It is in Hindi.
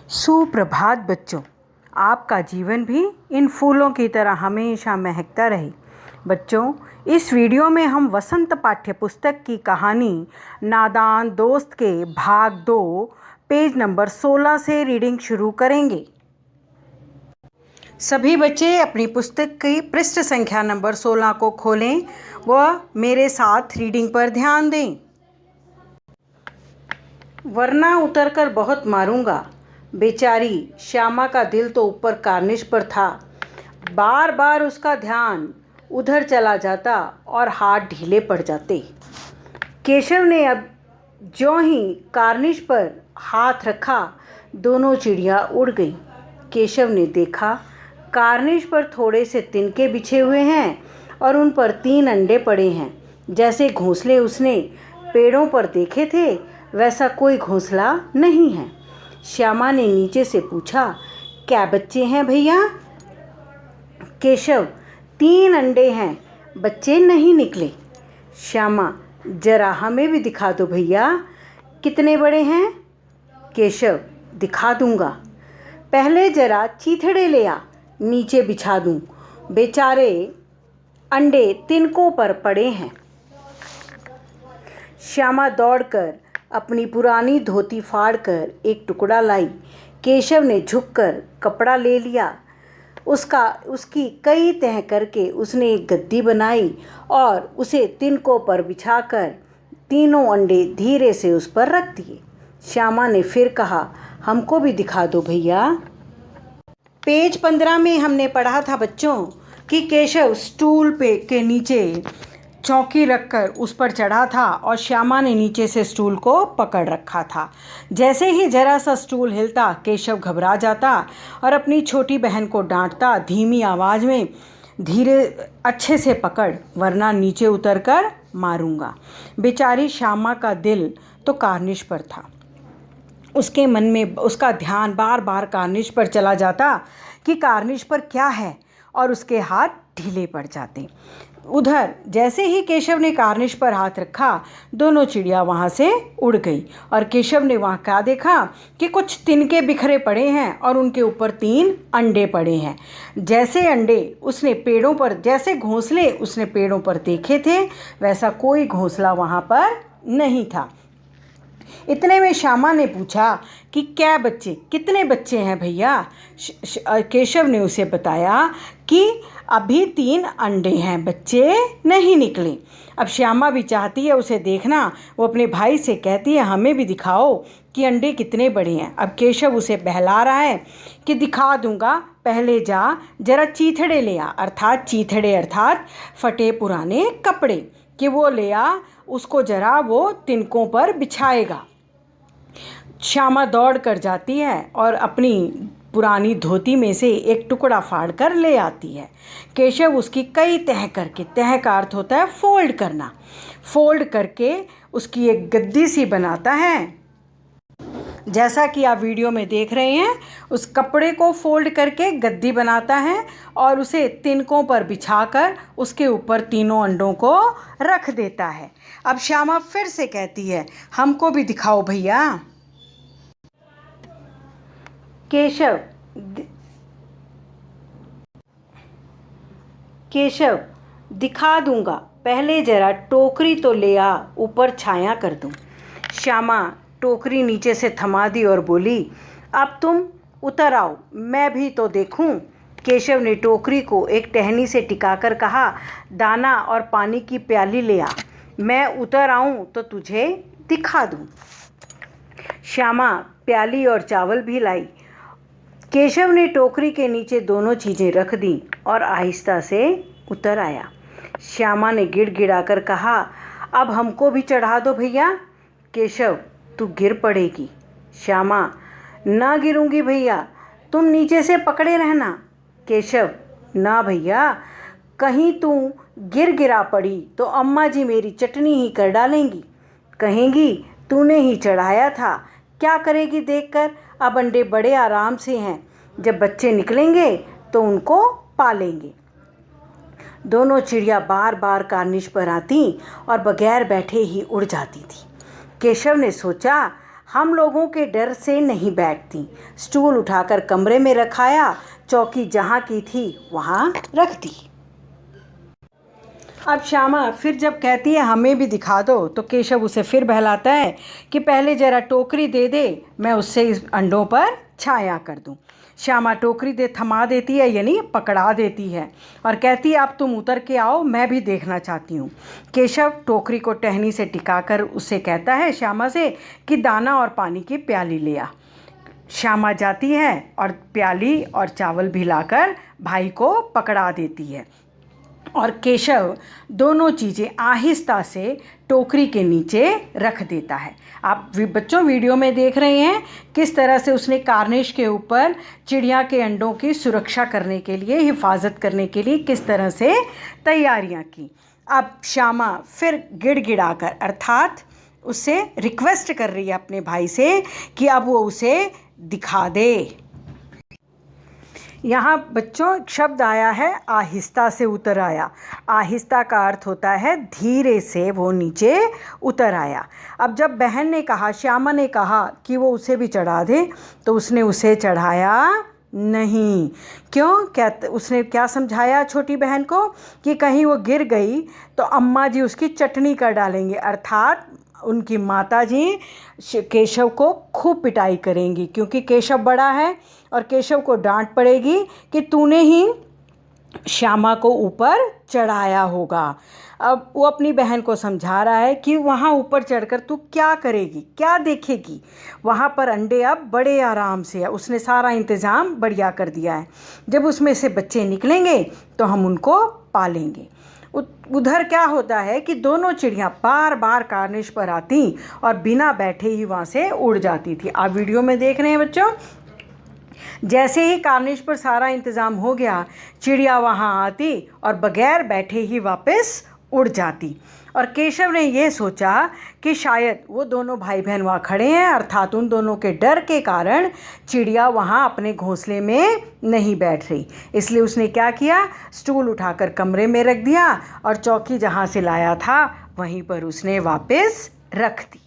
सुप्रभात बच्चों, आपका जीवन भी इन फूलों की तरह हमेशा महकता रहे। बच्चों, इस वीडियो में हम वसंत पाठ्य पुस्तक की कहानी नादान दोस्त के भाग 2 पेज नंबर 16 से रीडिंग शुरू करेंगे। सभी बच्चे अपनी पुस्तक की पृष्ठ संख्या नंबर 16 को खोलें व मेरे साथ रीडिंग पर ध्यान दें। वरना उतरकर बहुत मारूंगा। बेचारी श्यामा का दिल तो ऊपर कार्निश पर था। बार बार उसका ध्यान उधर चला जाता और हाथ ढीले पड़ जाते। केशव ने अब ज्यों ही कार्निश पर हाथ रखा, दोनों चिड़िया उड़ गईं। केशव ने देखा कार्निश पर थोड़े से तिनके बिछे हुए हैं और उन पर 3 अंडे पड़े हैं। जैसे घोंसले उसने पेड़ों पर देखे थे, वैसा कोई घोंसला नहीं है। श्यामा ने नीचे से पूछा, क्या बच्चे हैं भैया? केशव, 3 अंडे हैं, बच्चे नहीं निकले। श्यामा, जरा हमें भी दिखा दो भैया, कितने बड़े हैं? केशव, दिखा दूंगा, पहले जरा चीथड़े ले आ, नीचे बिछा दूं। बेचारे अंडे तिनकों पर पड़े हैं। श्यामा दौड़कर अपनी पुरानी धोती फाड़कर एक टुकड़ा लाई। केशव ने झुककर कपड़ा ले लिया। उसकी कई तह करके उसने एक गद्दी बनाई और उसे तिनकों पर बिछाकर तीनों अंडे धीरे से उस पर रख दिए। श्यामा ने फिर कहा, हमको भी दिखा दो भैया। पेज 15 में हमने पढ़ा था बच्चों कि केशव स्टूल के नीचे चौकी रखकर उस पर चढ़ा था और श्यामा ने नीचे से स्टूल को पकड़ रखा था। जैसे ही जरा सा स्टूल हिलता, केशव घबरा जाता और अपनी छोटी बहन को डांटता धीमी आवाज़ में, धीरे अच्छे से पकड़, वरना नीचे उतरकर मारूंगा। बेचारी श्यामा का दिल तो कार्निश पर था। उसके मन में उसका ध्यान बार बार कार्निश पर चला जाता कि कार्निश पर क्या है, और उसके हाथ ढीले पड़ जाते। उधर जैसे ही केशव ने कार्निश पर हाथ रखा, दोनों चिड़िया वहाँ से उड़ गई और केशव ने वहाँ क्या देखा कि कुछ तिनके बिखरे पड़े हैं और उनके ऊपर 3 अंडे पड़े हैं। जैसे अंडे उसने पेड़ों पर, जैसे घोंसले उसने पेड़ों पर देखे थे, वैसा कोई घोंसला वहाँ पर नहीं था। इतने में श्यामा ने पूछा कि क्या बच्चे, कितने बच्चे हैं भैया? केशव ने उसे बताया कि अभी 3 अंडे हैं, बच्चे नहीं निकले। अब श्यामा भी चाहती है उसे देखना। वो अपने भाई से कहती है, हमें भी दिखाओ कि अंडे कितने बड़े हैं। अब केशव उसे बहला रहा है कि दिखा दूंगा, पहले जा जरा चीथड़े ले आ, अर्थात चीथड़े अर्थात फटे पुराने कपड़े, कि वो ले आ, उसको जरा वो तिनकों पर बिछाएगा। श्यामा दौड़ कर जाती है और अपनी पुरानी धोती में से एक टुकड़ा फाड़ कर ले आती है। केशव उसकी कई तह करके, तह का अर्थ होता है फोल्ड करना, फोल्ड करके उसकी एक गद्दी सी बनाता है। जैसा कि आप वीडियो में देख रहे हैं, उस कपड़े को फोल्ड करके गद्दी बनाता है और उसे तिनकों पर बिछाकर उसके ऊपर तीनों अंडों को रख देता है। अब श्यामा फिर से कहती है, हमको भी दिखाओ भैया। केशव, दिखा दूंगा, पहले जरा टोकरी तो ले आ, ऊपर छाया कर दूं। श्यामा टोकरी नीचे से थमा दी और बोली, अब तुम उतर आओ, मैं भी तो देखूं। केशव ने टोकरी को एक टहनी से टिकाकर कहा, दाना और पानी की प्याली ले आ, मैं उतर आऊं तो तुझे दिखा दूं। श्यामा प्याली और चावल भी लाई। केशव ने टोकरी के नीचे दोनों चीज़ें रख दी और आहिस्ता से उतर आया। श्यामा ने गिड़गिड़ाकर कहा, अब हमको भी चढ़ा दो भैया। केशव, तू गिर पड़ेगी। श्यामा, ना गिरूंगी भैया, तुम नीचे से पकड़े रहना। केशव, ना भैया, कहीं तू गिरा पड़ी तो अम्मा जी मेरी चटनी ही कर डालेंगी, कहेंगी तूने ही चढ़ाया था। क्या करेगी देखकर? अब अंडे बड़े आराम से हैं, जब बच्चे निकलेंगे तो उनको पालेंगे। दोनों चिड़िया बार बार कार्निश पर आती और बगैर बैठे ही उड़ जाती थी। केशव ने सोचा, हम लोगों के डर से नहीं बैठती। स्टूल उठाकर कमरे में रखाया, चौकी जहाँ की थी वहाँ रख दी। अब श्यामा फिर जब कहती है हमें भी दिखा दो, तो केशव उसे फिर बहलाता है कि पहले ज़रा टोकरी दे दे, मैं उससे इस अंडों पर छाया कर दूं। श्यामा टोकरी थमा देती है, यानी पकड़ा देती है, और कहती है अब तुम उतर के आओ, मैं भी देखना चाहती हूँ। केशव टोकरी को टहनी से टिकाकर उससे कहता है श्यामा से कि दाना और पानी की प्याली ले आ। श्यामा जाती है और प्याली और चावल भी लाकर भाई को पकड़ा देती है, और केशव दोनों चीज़ें आहिस्ता से टोकरी के नीचे रख देता है। आप बच्चों वीडियो में देख रहे हैं किस तरह से उसने कार्निश के ऊपर चिड़िया के अंडों की सुरक्षा करने के लिए, हिफाजत करने के लिए किस तरह से तैयारियां की। अब श्यामा फिर गिड़गिड़ाकर, अर्थात उससे रिक्वेस्ट कर रही है अपने भाई से कि अब वो उसे दिखा दे। यहाँ बच्चों शब्द आया है आहिस्ता से उतर आया। आहिस्ता का अर्थ होता है धीरे से वो नीचे उतर आया। अब जब बहन ने कहा, श्यामा ने कहा कि वो उसे भी चढ़ा दे, तो उसने उसे चढ़ाया नहीं। क्यों? क्या उसने क्या समझाया छोटी बहन को कि कहीं वो गिर गई तो अम्मा जी उसकी चटनी कर डालेंगे, अर्थात उनकी माता जी केशव को खूब पिटाई करेंगी, क्योंकि केशव बड़ा है और केशव को डांट पड़ेगी कि तूने ही श्यामा को ऊपर चढ़ाया होगा। अब वो अपनी बहन को समझा रहा है कि वहाँ ऊपर चढ़कर तू क्या करेगी, क्या देखेगी। वहाँ पर अंडे अब बड़े आराम से है, उसने सारा इंतज़ाम बढ़िया कर दिया है। जब उसमें से बच्चे निकलेंगे तो हम उनको पालेंगे। उधर क्या होता है कि दोनों चिड़ियाँ बार बार कार्निश पर आती और बिना बैठे ही वहाँ से उड़ जाती थी। आप वीडियो में देख रहे हैं बच्चों, जैसे ही कार्निश पर सारा इंतज़ाम हो गया, चिड़िया वहाँ आती और बगैर बैठे ही वापस उड़ जाती। और केशव ने ये सोचा कि शायद वो दोनों भाई बहन वहाँ खड़े हैं, अर्थात उन दोनों के डर के कारण चिड़िया वहाँ अपने घोंसले में नहीं बैठ रही। इसलिए उसने क्या किया, स्टूल उठाकर कमरे में रख दिया और चौकी जहाँ से लाया था वहीं पर उसने वापस रख दी।